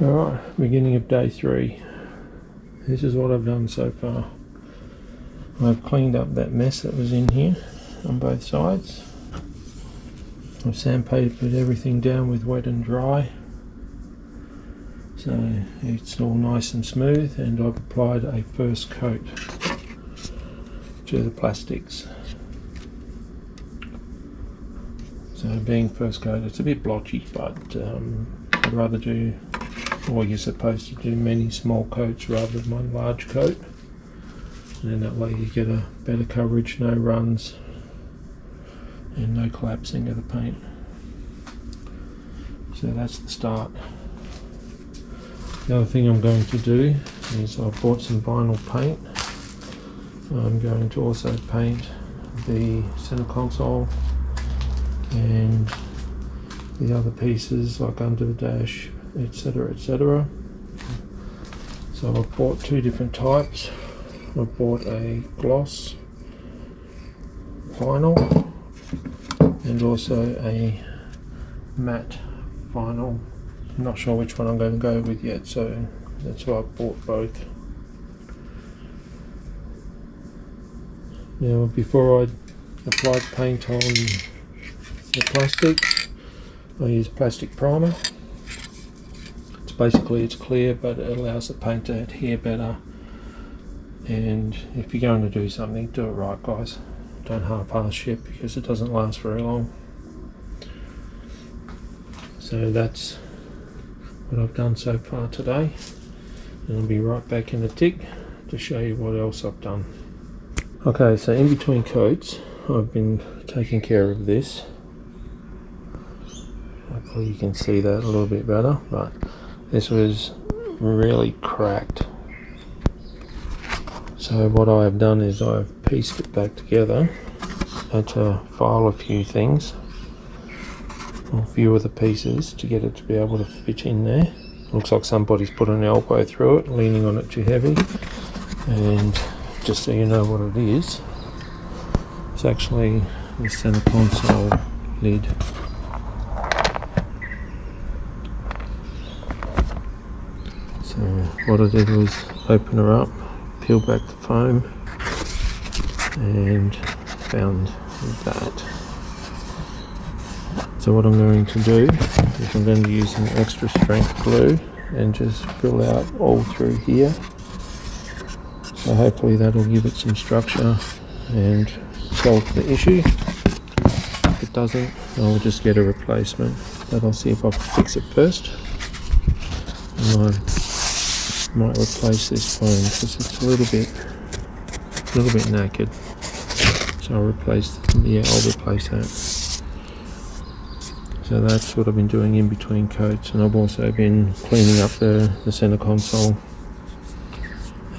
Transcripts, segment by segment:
Alright, beginning of day 3. This is what I've done so far. I've cleaned up that mess that was in here on both sides. I've sandpapered everything down with wet and dry, so it's all nice and smooth, and I've applied a first coat to the plastics. So being first coat, it's a bit blotchy, but I'd rather do, or you're supposed to do many small coats rather than one large coat, and then that way you get a better coverage, no runs and no collapsing of the paint. So that's the start. The other thing I'm going to do is I've bought some vinyl paint. I'm going to also paint the center console and the other pieces like under the dash, etc, etc. So I've bought two different types. I've bought a gloss vinyl and also a matte vinyl. I'm not sure which one I'm going to go with yet, so that's why I bought both. Now before I apply paint on the plastic, I use plastic primer. It's clear, but it allows the paint to adhere better, and if you're going to do something, do it right, guys. Don't half-ass shit, because it doesn't last very long. So that's what I've done so far today, and I'll be right back in a tick to show you what else I've done. Okay, so in between coats I've been taking care of this. Hopefully you can see that a little bit better, but this was really cracked. So what I have done is I've pieced it back together. I had to file a few things, a few of the pieces, to get it to be able to fit in there. Looks like somebody's put an elbow through it, leaning on it too heavy. And just so you know what it is, it's actually the center console lid. So what I did was open her up, peel back the foam, and found that. So what I'm going to do is I'm going to use some extra strength glue and just fill out all through here. So hopefully that'll give it some structure and solve the issue. If it doesn't, I'll just get a replacement, but I'll see if I can fix it first. And I might replace this foam because it's a little bit knackered. So I'll replace that. So that's what I've been doing in between coats, and I've also been cleaning up the center console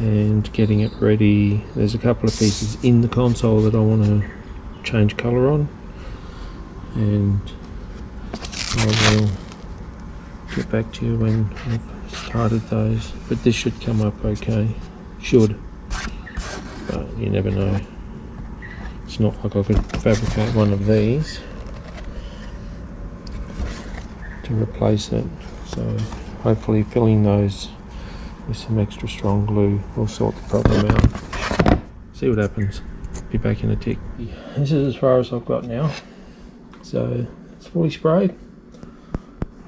and getting it ready. There's a couple of pieces in the console that I want to change colour on, and I will get back to you when I've started those, but this should come up okay. Should, but you never know. It's not like I could fabricate one of these to replace it, so hopefully filling those with some extra strong glue will sort the problem out. See what happens. Be back in a tick. This is as far as I've got now. So it's fully sprayed.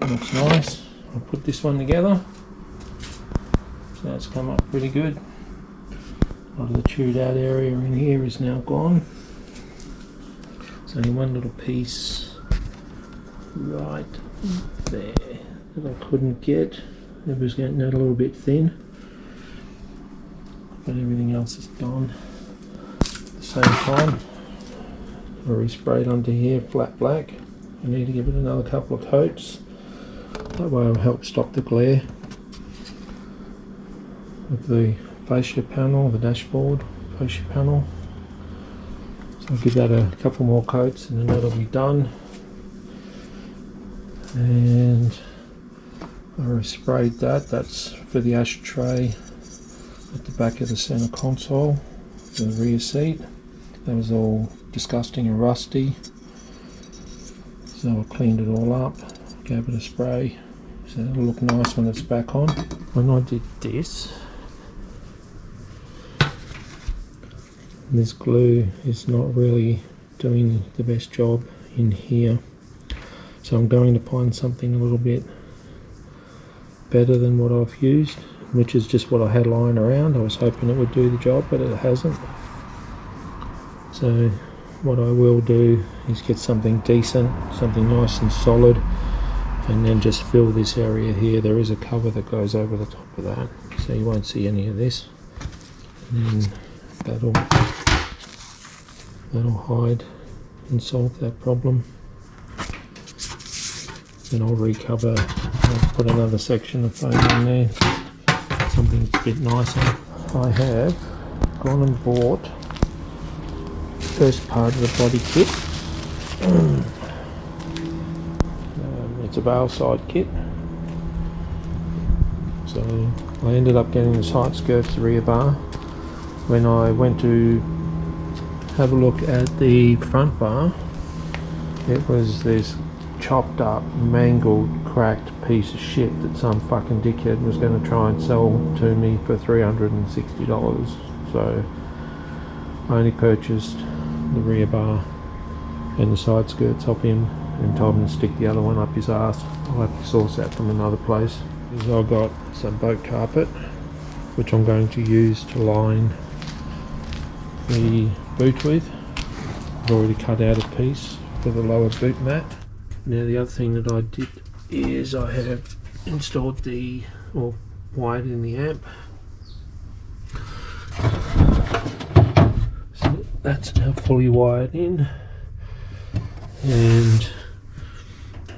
Looks nice. I'll put this one together. So that's come up pretty good. A lot of the chewed out area in here is now gone. There's only one little piece right there that I couldn't get. It was getting a little bit thin, but everything else is gone. At the same time, I resprayed under here flat black. I need to give it another couple of coats. That way I'll help stop the glare of the fascia panel, the dashboard fascia panel. So I'll give that a couple more coats and then that'll be done. And I sprayed that. That's for the ashtray at the back of the center console, the rear seat. That was all disgusting and rusty, so I cleaned it all up, gave it a spray, so it'll look nice when it's back on. When I did this glue is not really doing the best job in here, so I'm going to find something a little bit better than what I've used, which is just what I had lying around. I was hoping it would do the job, but it hasn't. So what I will do is get something decent, something nice and solid, and then just fill this area here. There is a cover that goes over the top of that, so you won't see any of this. And then that'll hide and solve that problem. Then I'll recover, I'll put another section of foam in there, something a bit nicer. I have gone and bought the first part of the body kit. It's a Veilside kit. So I ended up getting the side skirts, the rear bar. When I went to have a look at the front bar, it was this chopped up, mangled, cracked piece of shit that some fucking dickhead was going to try and sell to me for $360. So I only purchased the rear bar and the side skirts off him and told him to stick the other one up his ass. I'll have to source that from another place. I've got some boat carpet which I'm going to use to line the boot with. I've already cut out a piece for the lower boot mat. Now the other thing that I did is I have installed wired in the amp. So that's now fully wired in, and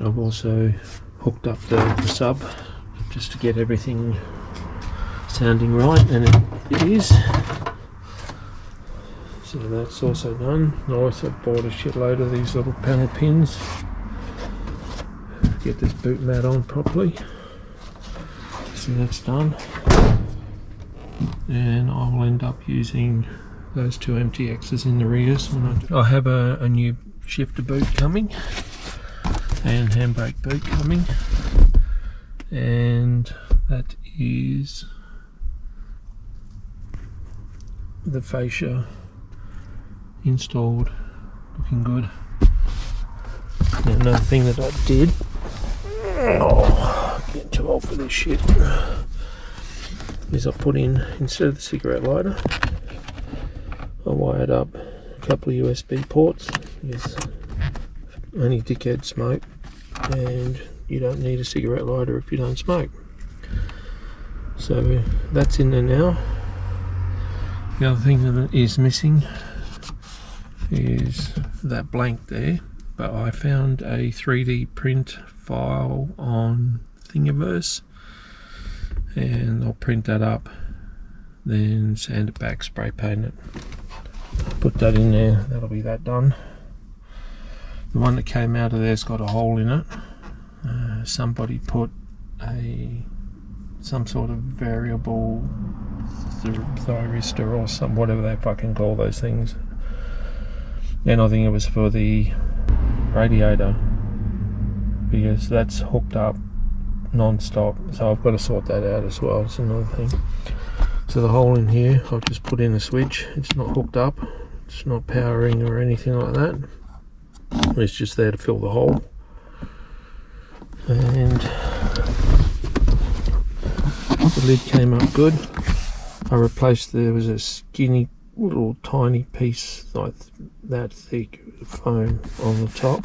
I've also hooked up the sub just to get everything sounding right, and it is. So that's also done. I also bought a shitload of these little panel pins to get this boot mat on properly. So that's done, and I will end up using those two MTXs in the rears. I have a new shifter boot coming and handbrake boot coming, and that is the fascia installed, looking good. Now another thing that I did, getting too old for this shit, is I put in, instead of the cigarette lighter, I wired up a couple of USB ports, because only dickheads smoke, and you don't need a cigarette lighter if you don't smoke. So that's in there now. The other thing that is missing is that blank there, but I found a 3D print file on Thingiverse, and I'll print that up, then sand it back, spray paint it, put that in there. That'll be that done. The one that came out of there's got a hole in it. Somebody put some sort of variable thyristor or some, whatever they fucking call those things, and I think it was for the radiator, because that's hooked up non-stop, so I've got to sort that out as well. It's another thing. So the hole in here, I've just put in a switch. It's not hooked up, it's not powering or anything like that, it's just there to fill the hole. And the lid came up good. I replaced, there was a skinny little tiny piece like that thick foam on the top,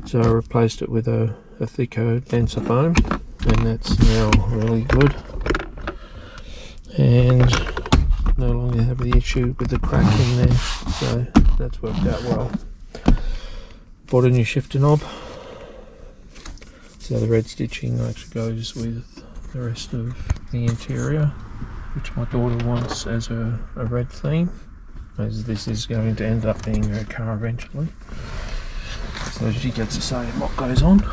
so I replaced it with a thicker, denser foam, and that's now really good, and no longer have the issue with the crack in there, so that's worked out well. Bought a new shifter knob, so the red stitching actually goes with the rest of the interior, which my daughter wants as a red theme, as this is going to end up being her car eventually, so she gets to say what goes on.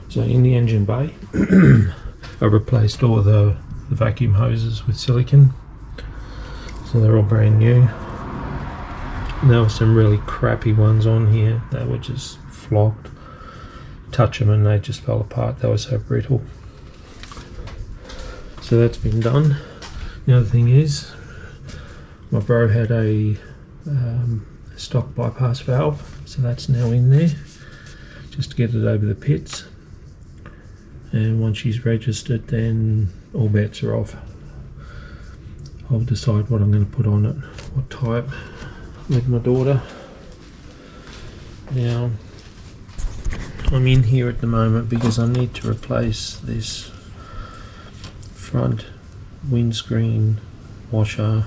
So in the engine bay, I replaced all the vacuum hoses with silicone, so they're all brand new. There were some really crappy ones on here that were just flogged, touch them and they just fell apart. They were so brittle. So that's been done. The other thing is, my bro had a stock bypass valve, so that's now in there, just to get it over the pits. And once she's registered, then all bets are off. I'll decide what I'm going to put on it, what type, with my daughter. Now, I'm in here at the moment because I need to replace this front windscreen washer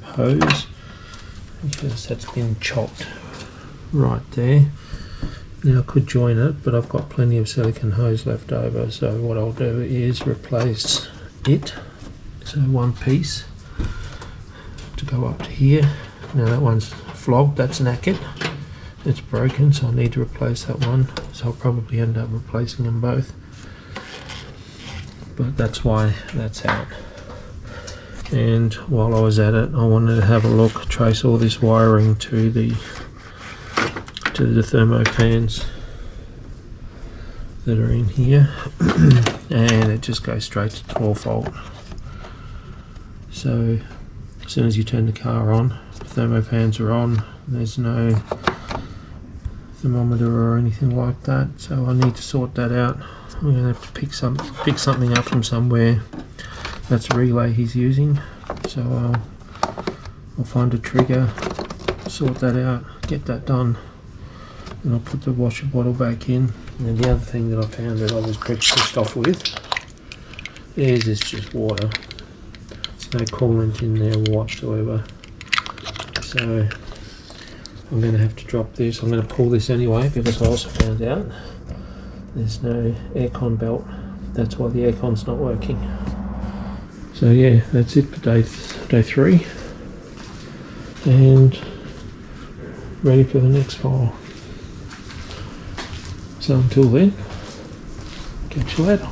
hose, because that's been chopped right there. Now I could join it, but I've got plenty of silicone hose left over, so what I'll do is replace it. So one piece to go up to here. Now that one's flogged, that's knackered, it's broken, so I need to replace that one. So I'll probably end up replacing them both, but that's why that's out. And while I was at it, I wanted to have a look, trace all this wiring to the thermo fans that are in here, and it just goes straight to 12 volt. So as soon as you turn the car on, the thermo fans are on. There's no thermometer or anything like that, so I need to sort that out. I'm going to have to pick something up from somewhere. That's a relay he's using, so I'll find a trigger, sort that out, get that done, and I'll put the washer bottle back in. And the other thing that I found that I was pretty pissed off with is just water. There's no coolant in there whatsoever, so I'm going to have to drop this. I'm going to pull this anyway, because I also found out there's no aircon belt. That's why the aircon's not working. So yeah, that's it for day 3, and ready for the next file. So until then, catch you later.